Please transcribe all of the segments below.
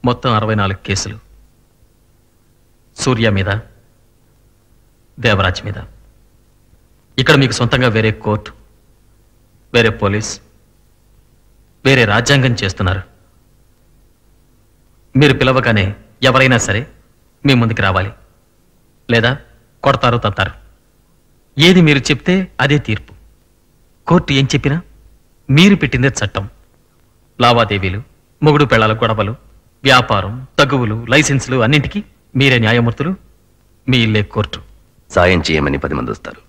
మొత్తం 64 కేసులు. సూర్య మీద, దేవరాజ్ మీద. ఇక్కడ మీకు సొంతంగా వేరే కోర్టు, వేరే పోలీస్, వేరే రాజ్యాంగం చేస్తున్నారు. మీరు పిలవగానే ఎవరైనా సరే మీ ముందుకు రావాలి, లేదా కొడతారు, తంతారు. ఏది మీరు చెప్తే అదే తీర్పు. కోర్టు ఏం చెప్పినా మీరు పెట్టిందే చట్టం. లావాదేవీలు, మొగుడు పెళ్లాల గొడవలు, వ్యాపారం, తగువులు, లైసెన్సులు అన్నింటికీ మీరే న్యాయమూర్తులు. మీ ఇల్లే కోర్టు. సాయం చేయమని 10 మంది వస్తారు.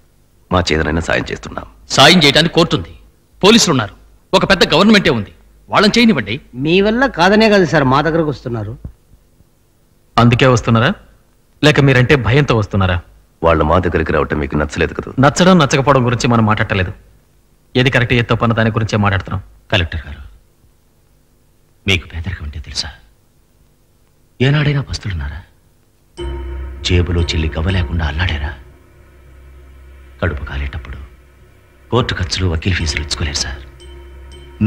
మా చేతనైనా సాయం చేస్తున్నాం. సాయం చేయడానికి కోర్టు ఉంది, పోలీసులు ఉన్నారు, ఒక పెద్ద గవర్నమెంటే ఉంది. వాళ్ళని చేయనివ్వండి. మీ వల్ల కాదనే కదా సార్ మా దగ్గరకు వస్తున్నారు. అందుకే వస్తున్నారా, లేక మీరంటే భయంతో వస్తున్నారా? వాళ్ళు మా దగ్గరికి రావటం మీకు నచ్చలేదు కదా? నచ్చడం నచ్చకపోవడం గురించి మనం మాట్లాడలేదు. ఏది కరెక్ట్, ఏది తప్పు అన్న దాని గురించే మాట్లాడుతున్నాం. కలెక్టర్ గారు, మీకు పేదరికం అంటే తెలుసా? ఏనాడైనా పస్తులున్నారా? జేబులో చెల్లి గవ్వ లేకుండా అల్లాడారా? కడుపు కాలేటప్పుడు కోర్టు ఖర్చులు, వకీల్ ఫీజులు ఇచ్చుకోలేరు సార్.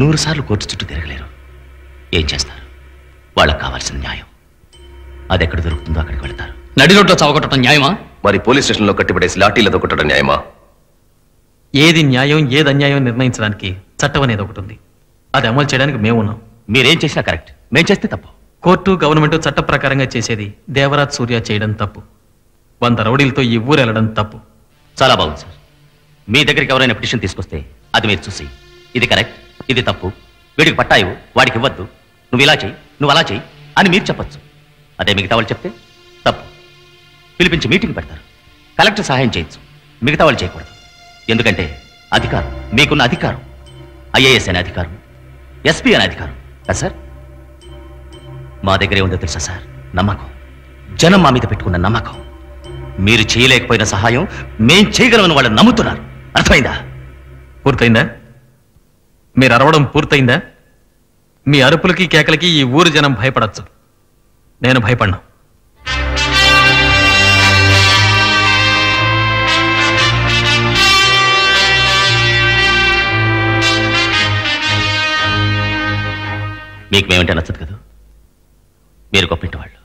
100 సార్లు కోర్టు చుట్టూ తిరగలేరు. ఏం చేస్తారు? వాళ్ళకి కావాల్సిన న్యాయం అది ఎక్కడ దొరుకుతుందో అక్కడికి వెళ్తారు. నడి రోడ్లో చావగొట్టడం న్యాయమా? మరి పోలీస్ స్టేషన్లో కట్టిపడేసి లాఠీలతో కొట్టడం న్యాయమా? ఏది న్యాయం, ఏది అన్యాయం నిర్ణయించడానికి చట్టం అనేది ఒకటి ఉంది. అది అమలు చేయడానికి మేమున్నాం. మీరేం చేసినా కరెక్ట్, మేం చేస్తే తప్పు. కోర్టు, గవర్నమెంట్ చట్ట ప్రకారంగా చేసేది. దేవరాజ్ సూర్య చేయడం తప్పు. 100 రౌడీలతో ఈ ఊరు వెళ్ళడం తప్పు. చాలా బాగుంది సార్. మీ దగ్గరికి ఎవరైనా పిటిషన్ తీసుకొస్తే అది మీరు చూసి ఇది కరెక్ట్, ఇది తప్పు, వీడికి పట్టాయి, వాడికి ఇవ్వద్దు, నువ్వు ఇలా చెయ్యి, నువ్వు అలా చెయ్యి అని మీరు చెప్పచ్చు. అదే మిగతా వాళ్ళు చెప్తే తప్పు. పిలిపించి మీటింగ్ పెడతారు. కలెక్టర్ సహాయం చేయొచ్చు, మిగతా వాళ్ళు చేయకూడదు. ఎందుకంటే అధికారం, మీకున్న అధికారం ఐఏఎస్ అనే అధికారం, ఎస్పీ అనే అధికారం కదా సార్. మా దగ్గరే ఉందో తెలుసా సార్? నమ్మకం. జనం మా మీద పెట్టుకున్న నమ్మకం. మీరు చేయలేకపోయిన సహాయం మేం చేయగలమని వాళ్ళు నమ్ముతున్నారు. అర్థమైందా? పూర్తయిందా? మీరు అరవడం పూర్తయిందా? మీ అరుపులకి కేకలకి ఈ ఊరు జనం భయపడచ్చు. నేను భయపడ్డా. మీకు మేమంటే నచ్చదు కదా. మీరు గొప్పింటి వాళ్ళు,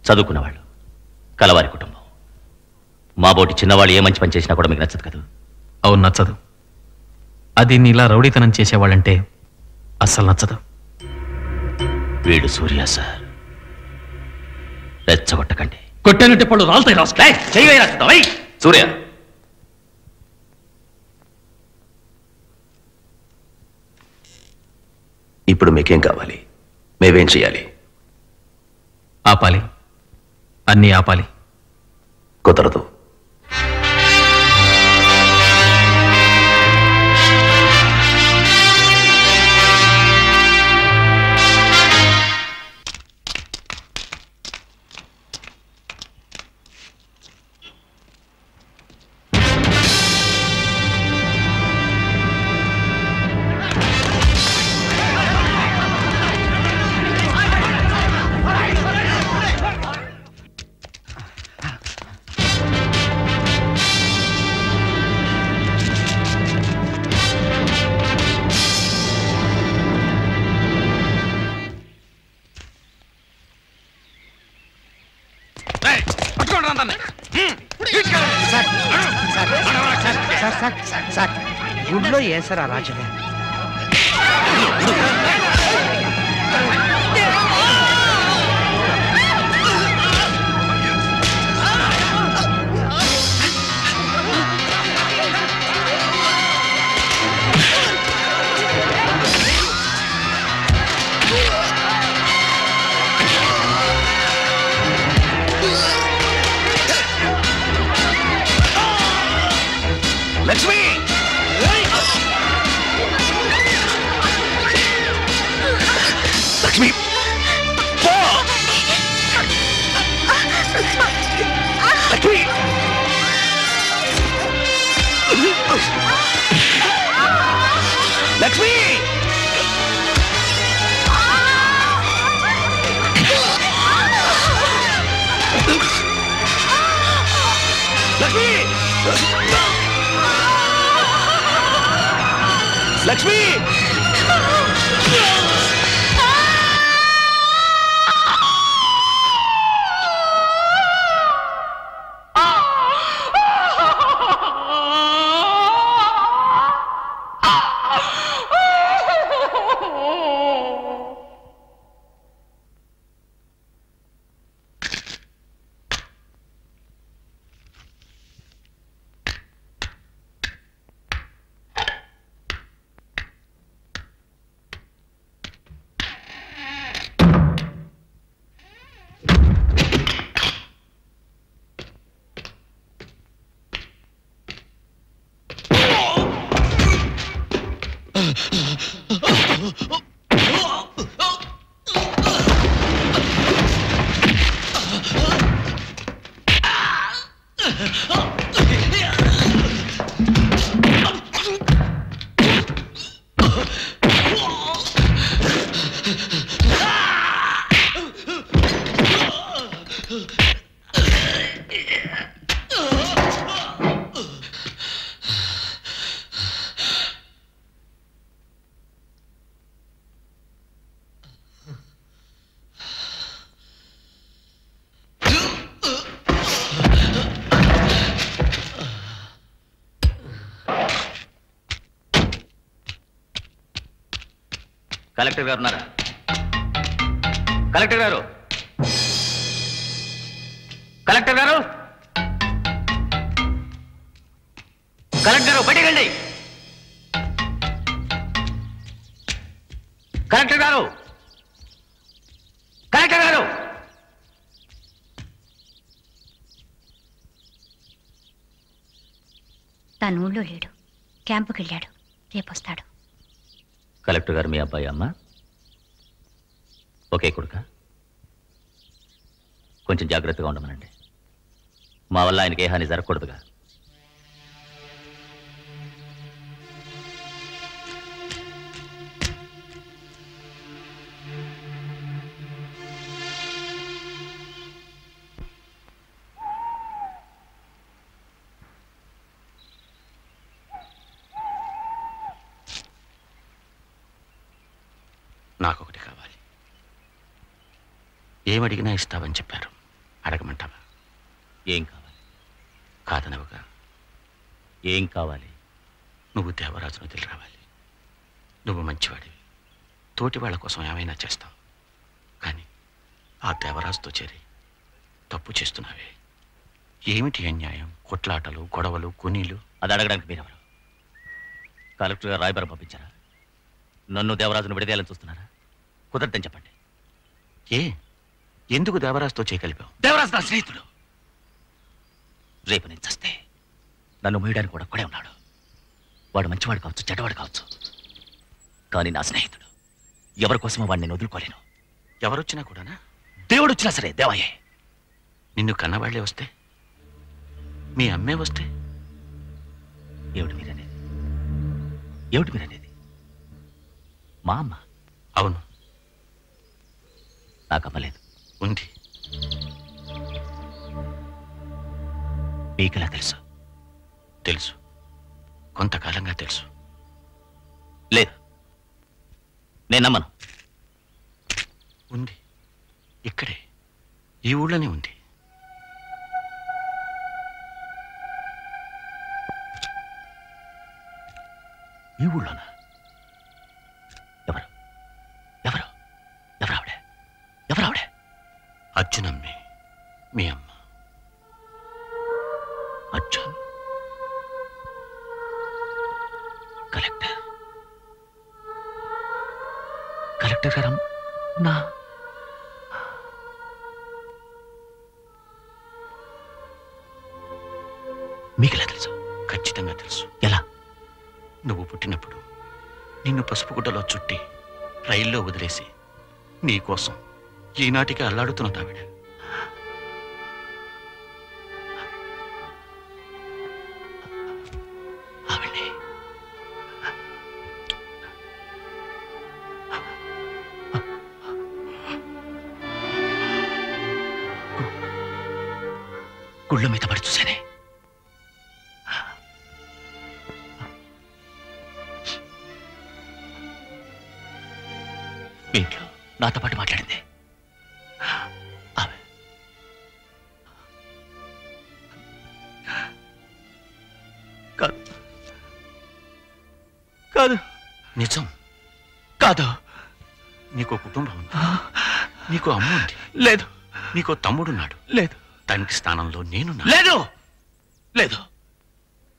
చదువుకున్నవాళ్ళు, కలవారి కుటుంబం. మా బోటి చిన్నవాళ్ళు ఏ మంచి పని చేసినా కూడా మీకు నచ్చదు కదా. అవును, నచ్చదు. అది నీలా రౌడీతనం చేసేవాళ్ళంటే అస్సలు నచ్చదు. వీడు సూర్య సార్. రెచ్చగొట్టకండి. కొట్టానంటే పళ్ళు రాలుతాయి. రాస్తాయి సూర్య, ఇప్పుడు మీకేం కావాలి? మేమేం చేయాలి? ఆపాలి, అన్నీ ఆపాలి. కుదరదు. గుడ్లో వేసారా రాజుగా? లక్ష్మి, లక్ష్మి, లక్ష్మి, లక్ష్మి, లక్ష్మి, లక్ష్మి. కలెక్టర్ గారు ఉన్నారా? కలెక్టర్ గారు, కలెక్టర్ గారు, కలెక్టర్ గారు బయటికి రండి. కలెక్టర్ గారు, కలెక్టర్ గారు. తను ఊళ్ళో లేడు, క్యాంపుకి వెళ్ళాడు. రేపు వస్తాడు. కలెక్టర్ గారు మీ అబ్బాయి అమ్మ ఓకే కొడుక, కొంచెం జాగ్రత్తగా ఉండమనండి. మా వల్ల ఆయనకి ఏ హాని జరగకూడదుగా. నాకొకటి కావాలి. ఏమడిగినా ఇస్తావని చెప్పారు. అడగమంటావా? ఏం కావాలి? కాదనవుగా. ఏం కావాలి? నువ్వు దేవరాజును వదిలి రావాలి. నువ్వు మంచివాడివి, తోటి వాళ్ళ కోసం ఏమైనా చేస్తావు. కానీ ఆ దేవరాజుతో చేరి తప్పు చేస్తున్నావే. ఏమిటి అన్యాయం? కొట్లాటలు, గొడవలు, కొనీలు. అది అడగడానికి మీరెవరు? కలెక్టర్ గారు రాయబారం పంపించారా? నన్ను దేవరాజును విడదీయాలని చూస్తున్నారా? కుదరదని చెప్పండి. ఎందుకు దేవరాజుతో చేయగలిపావు? దేవరాజు నా స్నేహితుడు. రేపు నేను చస్తే నన్ను మోయడానికి కూడా కొడే ఉన్నాడు. వాడు మంచివాడు కావచ్చు, చెడ్డవాడు కావచ్చు, కానీ నా స్నేహితుడు. ఎవరి కోసమో వాడిని నేను వదులుకోలేను. ఎవరొచ్చినా కూడానా? దేవుడు వచ్చినా సరే దేవయ్యే. నిన్ను కన్నవాళ్లే వస్తే, మీ అమ్మే వస్తే? ఏమిటి మీరనేది? ఏమిటి మీరనేది? మా అమ్మ? అవును. నాకు అమ్మలేదు. ఉంది. మీకెలా తెలుసు? తెలుసు, కొంతకాలంగా తెలుసు. లేదు, నేను నమ్మను. ఉంది, ఇక్కడే, ఈ ఊళ్ళోనే ఉంది. ఈ ఊళ్ళోనా? ఎవరు ఎవరు ఎవరావిడ? ఎవరావిడ? అర్జునమ్మే, మీ అమ్మ. అర్జున్ కలెక్టర్. కలెక్టర్ గారు నా మీకెలా తెలుసు? ఖచ్చితంగా తెలుసు. ఎలా? నువ్వు పుట్టినప్పుడు నిన్ను పసుపు గుడ్డలో చుట్టి రైల్లో వదిలేసి నీకోసం ఈనాటికి అల్లాడుతున్న ఆవిడ. ఆవిడే గుళ్ళ మీద పడి చూశానే. మీ ఇంట్లో నాతో పాటు మాట్లాడింది ఆమె. కాదు కాదు, నిజం కాదు. నీకో కుటుంబం ఉంది, నీకో అమ్మ ఉంది, లేదు, నీకో తమ్ముడున్నాడు. లేదు, తండ్రి స్థానంలో నేను. లేదు, లేదు,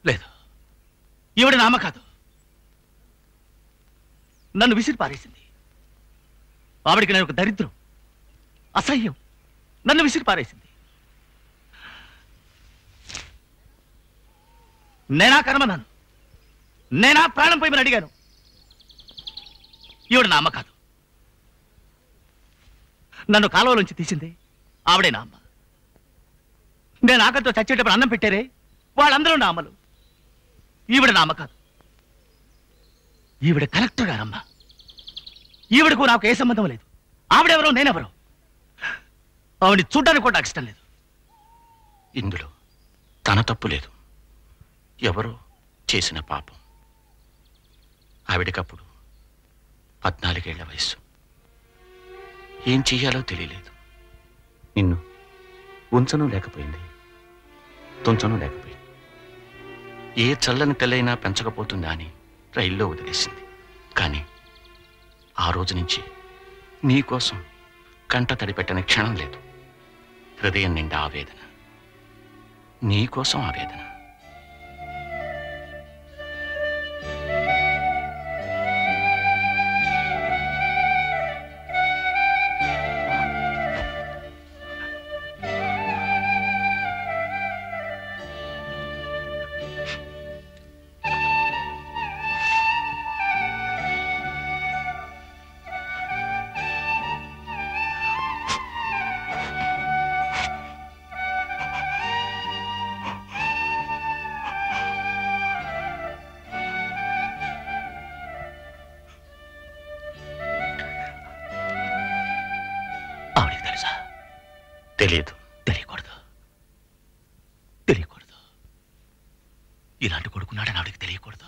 లేదు. ఈవిడ నామ కాదు, నన్ను విసిరి పారేసింది. ఆవిడికి నేను ఒక దరిద్రం, అసహ్యం. నన్ను విసిరి పారేసింది. నేనా కర్మన్నాను, నేనా ప్రాణం పోయమని అడిగాను. ఈవిడ నా అమ్మ కాదు. నన్ను కాలువలోంచి తీసింది ఆవిడే నా అమ్మ. నేను ఆకలితో చచ్చేటప్పుడు అన్నం పెట్టారే, వాళ్ళందరూ నా అమ్మలు. ఈవిడ నా అమ్మ కాదు. ఈవిడ కలెక్టర్ గారమ్మ. ఈవిడకు నాకు ఏ సంబంధం లేదు. ఆవిడెవరో నేనెవరో. ఆవిడ చూడడానికి కూడా నాకు ఇష్టం లేదు. ఇందులో తన తప్పు లేదు, ఎవరో చేసిన పాపం. ఆవిడకప్పుడు 14 ఏళ్ల వయస్సు. ఏం చెయ్యాలో తెలియలేదు. నిన్ను ఉంచను లేకపోయింది, తుంచను లేకపోయింది. ఏ చల్లని తెల్లైనా పెంచకపోతుందా అని రైల్లో వదిలేసింది. కానీ ఆ రోజు నుంచి నీకోసం కంట తడిపెట్టని క్షణం లేదు. హృదయం నిండా ఆవేదన, నీకోసం ఆవేదన. ఆవిడకి తెలుసా? తెలియదు. తెలియకూడదు, తెలియకూడదు. ఇలాంటి కొడుకున్నాడని ఆవిడకి తెలియకూడదు.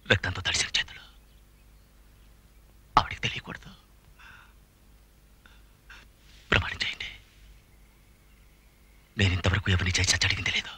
రక్తంతో తడిసిన చేతులు ఆవిడకి తెలియకూడదు. ప్రమాణం చేయండి. నేను ఇంతవరకు ఎవరిని చేసి అడిగింది లేదు.